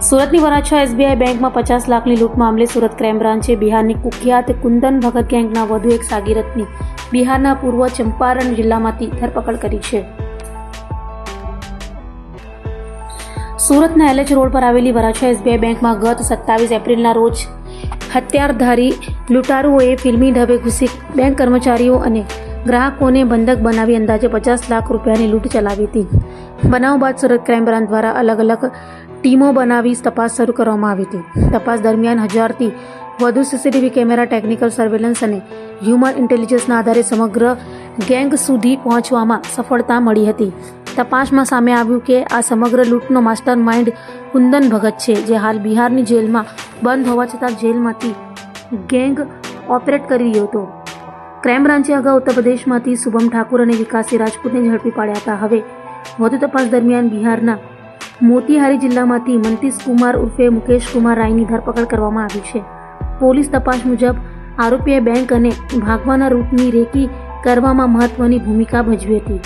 સુરતની વરાછા એસબીઆઈ બેંકમાં 50 લાખની લૂંટ મામલે સુરત ક્રાઇમ બ્રાન્ચે બિહારની કુખ્યાત કુંદન ભગત ગેંગના વધુ એક સાગીરતની બિહારના પૂર્વ ચંપારણ જિલ્લામાંથી ધરપકડ કરી છે. સુરતના એલએચ રોડ પર આવેલી વરાછા એસબીઆઈ બેંકમાં ગત 27 એપ્રિલના રોજ હથિયારધારી લૂંટારુઓએ ફિલ્મી ઢબે ઘૂસી બેંક કર્મચારીઓ અને ગ્રાહકોને બંધક બનાવી અંદાજે 50 લાખ રૂપિયાની લૂંટ ચલાવી હતી. બનાવ બાદ સુરત ક્રાઇમ બ્રાન્ચ દ્વારા અલગ અલગ ટીમો બનાવી તપાસ શરૂ કરવામાં આવી હતી. તપાસ દરમિયાન 1000થી વધુ સીસીટીવી કેમેરા, ટેકનિકલ સર્વેલન્સ અને હ્યુમન ઇન્ટેલિજન્સના આધારે સમગ્ર ગેંગ સુધી પહોંચવામાં સફળતા મળી હતી. તપાસમાં સામે આવ્યું કે આ સમગ્ર લૂંટનો માસ્ટર માઇન્ડ કુંદન ભગત છે, જે હાલ બિહારની જેલમાં બંધ હોવા છતાં જેલમાંથી ગેંગ ઓપરેટ કરી રહ્યો હતો. ક્રાઇમ બ્રાન્ચે અગાઉ ઉત્તર પ્રદેશમાંથી શુભમ ઠાકુર અને વિકાસી રાજપૂતને ઝડપી પાડ્યા હતા. હવે વધુ તપાસ દરમિયાન બિહારના મોતીહારી જિલ્લામાંથી મંતીશ કુમાર ઉર્ફે મુકેશ કુમાર રાયની ધરપકડ કરવામાં આવી છે. પોલીસ તપાસ મુજબ આરોપીએ બેંક અને ભાગવાના રૂટની રેકી કરવામાં મહત્વની ભૂમિકા ભજવી હતી.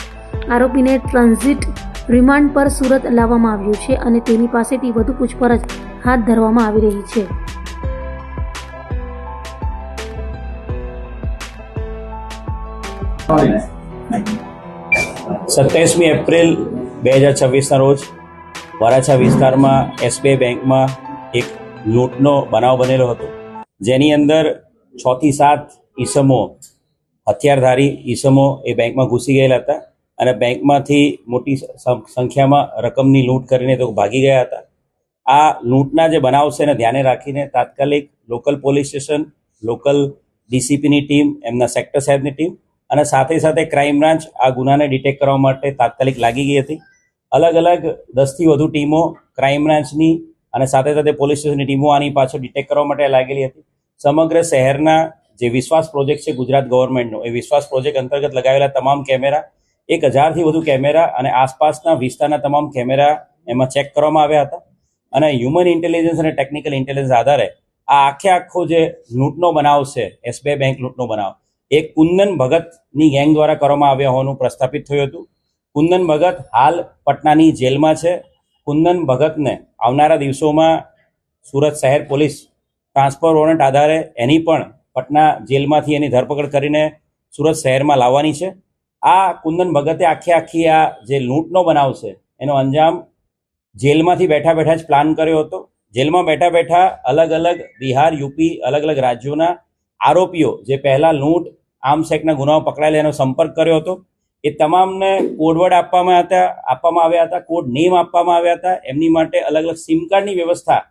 આરોપીને ટ્રાન્ઝિટ રિમાન્ડ પર સુરત લાવવામાં આવ્યો છે અને તેની પાસેથી વધુ પૂછપરછ હાથ ધરવામાં આવી રહી છે. સત્યાવીસમી એપ્રિલ 2026ના રોજ વરાછા વિસ્તારમાં એસબીઆઈ બેંકમાં એક લૂંટનો બનાવ બનેલો હતો, જેની અંદર 6 થી 7 ઈસમો, હથિયારધારી ઈસમો એ બેંકમાં ઘૂસી ગયેલા હતા અને બેંકમાંથી મોટી સંખ્યામાં રકમની લૂંટ કરીને તો ભાગી ગયા હતા. આ લૂંટના જે બનાવ છે એને ધ્યાને રાખીને તાત્કાલિક લોકલ પોલીસ સ્ટેશન, લોકલ ડીસીપીની ટીમ, એમના સેક્ટર સાહેબની ટીમ અને સાથે સાથે ક્રાઇમ બ્રાન્ચ આ ગુનાને ડિટેક્ટ કરવા માટે તાત્કાલિક લાગી ગઈ હતી. અલગ અલગ 10થી વધુ ટીમો ક્રાઇમ બ્રાન્ચની અને સાથે સાથે પોલીસ સ્ટેશનની ટીમો આની પાછળ ડિટેક્ટ કરવા માટે લાગેલી હતી. સમગ્ર શહેરના જે વિશ્વાસ પ્રોજેક્ટ છે ગુજરાત ગવર્મેન્ટનો, એ વિશ્વાસ પ્રોજેક્ટ અંતર્ગત લગાવેલા તમામ કેમેરા, 1000થી વધુ કેમેરા અને આસપાસના વિસ્તારના તમામ કેમેરા એમાં ચેક કરવામાં આવ્યા હતા અને હ્યુમન ઇન્ટેલિજન્સ અને ટેકનિકલ ઇન્ટેલિજન્સ આધારે આ આખો જે લૂંટનો બનાવ છે, એસબીઆઈ બેંક લૂંટનો બનાવ, એક કુંદન ભગતની ગેંગ દ્વારા કરવામાં આવ્યા હોવાનું પ્રસ્થાપિત થયું હતું. કુંદન ભગત હાલ પટનાની જેલમાં છે. કુંદન ભગતને આવનારા દિવસોમાં સુરત શહેર પોલીસ ટ્રાન્સફર વોરંટ આધારે એની પણ પટના જેલમાંથી એની ધરપકડ કરીને સુરત શહેરમાં લાવવાની છે. આ કુંદન ભગતે આખી આ જે લૂંટનો બનાવ છે એનો અંજામ જેલમાંથી બેઠા બેઠા જ પ્લાન કર્યો હતો. જેલમાં બેઠા બેઠા અલગ અલગ બિહાર, યુપી, અલગ અલગ રાજ્યોના આરોપીઓ જે પહેલા લૂંટ, આર્મ્સ એક્ટના ગુનાઓ પકડાયેલા એનો સંપર્ક કર્યો હતો. એ તમામને કોડવર્ડ આપવામાં આવ્યા હતા, કોડ નેમ આપવામાં આવ્યા હતા. એમની માટે અલગ અલગ સિમ કાર્ડની વ્યવસ્થા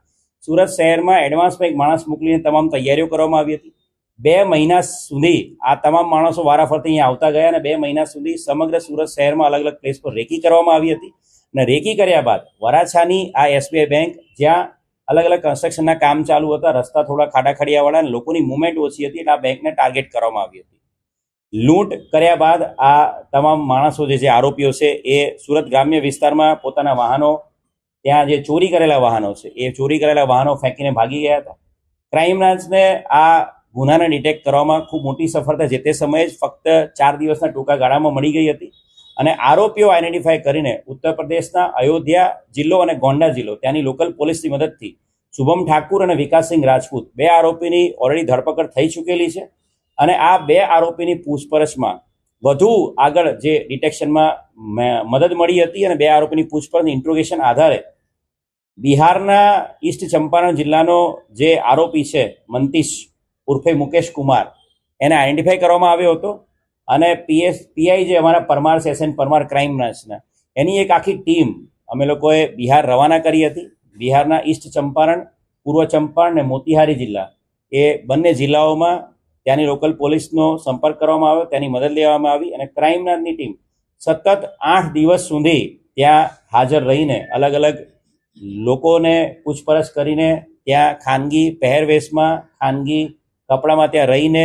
સુરત શહેરમાં એડવાન્સમાં એક માણસ મોકલીને તમામ તૈયારીઓ કરવામાં આવી હતી. 2 મહિના સુધી આ તમામ માણસો વારાફરતી અહીંયા આવતા ગયા અને 2 મહિના સુધી સમગ્ર સુરત શહેરમાં અલગ અલગ પ્લેસ પર રેકી કરવામાં આવી હતી. અને રેકી કર્યા બાદ વરાછાની આ એસબીઆઈ બેંક, જ્યાં અલગ અલગ કન્સ્ટ્રક્શનના કામ ચાલુ હતા, રસ્તા થોડા ખાડાખડિયાવાળા અને લોકોની મુવમેન્ટ ઓછી હતી, એટલે આ બેંકને ટાર્ગેટ કરવામાં આવી હતી. લૂંટ કર્યા બાદ આ તમામ માણસો જે આરોપીઓ છે એ સુરત ગ્રામ્ય વિસ્તારમાં પોતાના વાહનો, ત્યાં જે ચોરી કરેલા વાહનો છે એ ચોરી કરેલા વાહનો ફેંકીને ભાગી ગયા હતા. ક્રાઇમ બ્રાન્ચને આ ગુનાને ડિટેક્ટ કરવામાં ખૂબ મોટી સફળતા જે તે સમયે જ ફક્ત 4 દિવસના ટૂંકા ગાળામાં મળી ગઈ હતી અને આરોપીઓ આઈડેન્ટિફાય કરીને ઉત્તર પ્રદેશના અયોધ્યા જિલ્લો અને ગોંડા જિલ્લો, ત્યાંની લોકલ પોલીસની મદદથી શુભમ ઠાકુર અને વિકાસસિંહ રાજપૂત, 2 આરોપીની ઓલરેડી ધરપકડ થઈ ચૂકેલી છે અને આ 2 આરોપીની પૂછપરછમાં વધુ આગળ જે ડિટેક્શનમાં મદદ મળી હતી અને 2 આરોપીની પૂછપરછ ઇન્ટ્રોગેશન આધારે બિહારના ઈસ્ટ ચંપારણ જિલ્લાનો જે આરોપી છે મંતીશ ઉર્ફે મુકેશ કુમાર, એને આઈડેન્ટિફાઈ કરવામાં આવ્યો હતો અને પીઆઈ જે અમારા પરમાર સેશન, પરમાર ક્રાઇમ બ્રાન્ચના, એની એક આખી ટીમ અમે લોકોએ બિહાર રવાના કરી હતી. બિહારના ઈસ્ટ ચંપારણ, પૂર્વ ચંપારણ અને મોતીહારી જિલ્લા, એ બંને જિલ્લાઓમાં ત્યાંની લોકલ પોલીસનો સંપર્ક કરવામાં આવ્યો, ત્યાંની મદદ લેવામાં આવી અને ક્રાઇમ બ્રાન્ચની ટીમ સતત 8 દિવસ સુધી ત્યાં હાજર રહીને અલગ અલગ લોકોને પૂછપરછ કરીને, ત્યાં ખાનગી પહેરવેશમાં, ખાનગી કપડામાં ત્યાં રહીને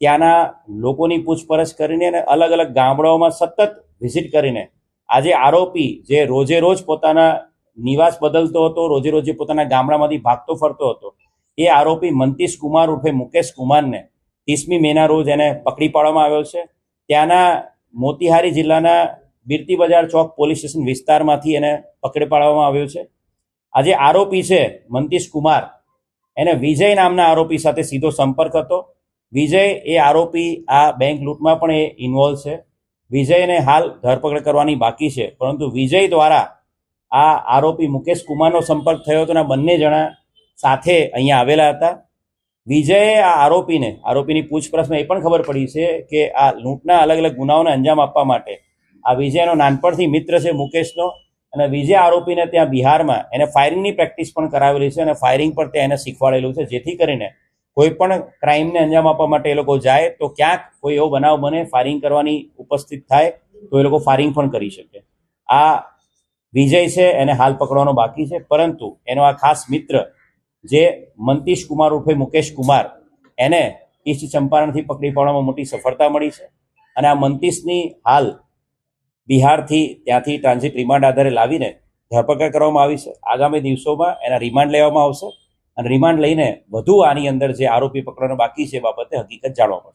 ત્યાંના લોકોની પૂછપરછ કરીને અને અલગ અલગ ગામડાઓમાં સતત વિઝિટ કરીને આજે આરોપી જે રોજે રોજ પોતાના નિવાસ બદલતો હતો, રોજે રોજ પોતાના ગામડામાંથી ભાગતો ફરતો હતો, એ આરોપી મંતીશ કુમાર ઉર્ફે મુકેશ કુમારને 30મી મેના રોજ એને પકડી પાડવામાં આવ્યો છે. ત્યાંના મોતીહારી જિલ્લાના બિરતી બજાર ચોક પોલીસ સ્ટેશન વિસ્તારમાંથી એને પકડી પાડવામાં આવ્યો છે. આ જે આરોપી છે મંતીશ કુમાર, એને વિજય નામના આરોપી સાથે સીધો સંપર્ક હતો. વિજય એ આરોપી આ બેંક લૂંટમાં પણ એ ઇન્વોલ્વ છે. વિજયને હાલ ધરપકડ કરવાની બાકી છે, પરંતુ વિજય દ્વારા આ આરોપી મુકેશ કુમારનો સંપર્ક થયો હતો અને આ બંને જણા સાથે અહીંયા આવેલા હતા. વિજયે આ આરોપીની પૂછપરછમાં એ પણ ખબર પડી છે કે આ લૂંટના અલગ અલગ ગુનાઓને અંજામ આપવા માટે આ વિજયનો નાનપણથી મિત્ર છે મુકેશનો, અને વિજય આરોપીને ત્યાં બિહારમાં એને ફાયરિંગની પ્રેક્ટિસ પણ કરાવેલી છે અને ફાયરિંગ પર ત્યાં એને શીખવાડેલું છે, જેથી કરીને કોઈ પણ ક્રાઇમને અંજામ આપવા માટે એ લોકો જાય તો ક્યાંક કોઈ એવો બનાવ બને, ફાયરિંગ કરવાની ઉપસ્થિત થાય તો એ લોકો ફાયરિંગ પણ કરી શકે. આ વિજય છે એને હાલ પકડવાનો બાકી છે, પરંતુ એનો આ ખાસ મિત્ર જે મંતીશ કુમાર ઉર્ફે મુકેશ કુમાર, એને ઈસ્ટ ચંપારણથી પકડી પાડવામાં મોટી સફળતા મળી છે. અને આ મંતીશની હાલ બિહારથી ત્યાંથી ટ્રાન્ઝિટ રિમાન્ડ આધારે લાવીને ધરપકડ કરવામાં આવી છે. આગામી દિવસોમાં એના રિમાન્ડ લેવામાં આવશે અને રિમાન્ડ લઈને વધુ આની અંદર જે આરોપી પકડવાનો બાકી છે એ બાબતે હકીકત જાણવા મળશે.